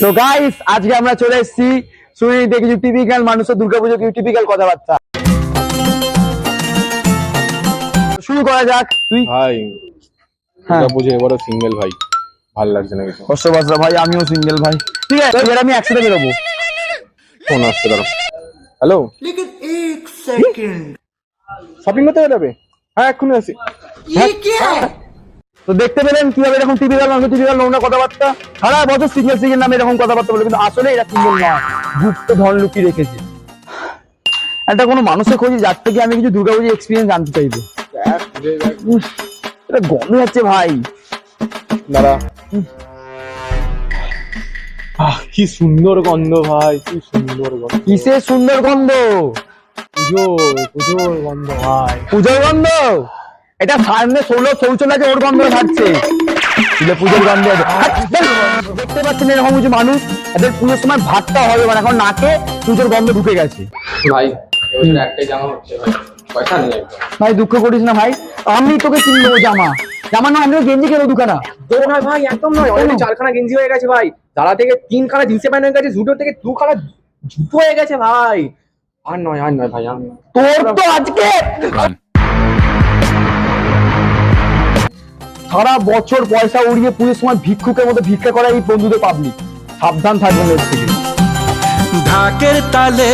তো গাইস আজকে আমরা চলে এসেছি শুনে দেখি টিপিক্যাল মানুষের দুর্গাপুজো কি টিপিক্যাল কথাবার্তা। শুরু করা যাক। তুই ভাই দুর্গাপুজো এবারও সিঙ্গেল ভাই, ভালো লাগছে না কিছু। কষ্ট বাসরা ভাই, আমিও সিঙ্গেল ভাই। ঠিক আছে এবার আমি একসাথে বেরোবো। ফোন আসছে দাঁড়াও। হ্যালো, শপিং করতে যাবে? হ্যাঁ এক্ষুনি আসি। তো দেখতে পেলেন কিভাবে এরকম টিপিক্যাল মানুষ টিপিক্যাল নোংরা কথাবার্তা সারা বছর সিঙ্গেল সিঙ্গেল নামে এরকম কথাবার্তা বলে, কিন্তু আসলে এটা সিঙ্গেল না, গুপ্ত ধন লুকিয়ে রেখেছে। একটা কোনো মানুষের খোঁজে যার থেকে আমি কিছু দুর্গাপুজো এক্সপিরিয়েন্স জানতে চাইবো। এটা গন্ধ যাচ্ছে ভাই। দাঁড়া, কি সুন্দর গন্ধ ভাই, কি সুন্দর গন্ধ। কিসের সুন্দর গন্ধ? পুজোর গন্ধ ভাই। পুজোর গন্ধ? এটা সামনে 16 শৌচালয় ওর গন্ধ ছাড়ছে, পুজোর গন্ধ। দেখতে পাচ্ছেন এরকম কিছু মানুষ, এদের পুজোর সময় ভাতটা হবে মানে এখন নাকে পুজোর গন্ধ ঢুকে গেছে। ভাই একটাই জামা হচ্ছে ভাই, পয়সা নেই। ভাই দুঃখ করিস না ভাই, আমি তোকে কিনে দেবো জামা। জামা না আমিও গেঞ্জি কেন দুখানা? তোর নয় ভাই, একদম নয়। অলরেডি 4খানা গেঞ্জি হয়ে গেছে ভাই, দাদা থেকে 3খানা জিন্সের প্যান্ট হয়ে গেছে, জুটো থেকে 2খানা জুতো হয়ে গেছে ভাই। আর নয় ভাই, আর নয়। তোর তো আজকে সারা বছর পয়সা উড়িয়ে পুজোর সময় ভিক্ষুকের মতো ভিক্ষা করা এই বন্ধুদের পাবলিক, সাবধান থাকবেন এর থেকে। ঢাকের তালে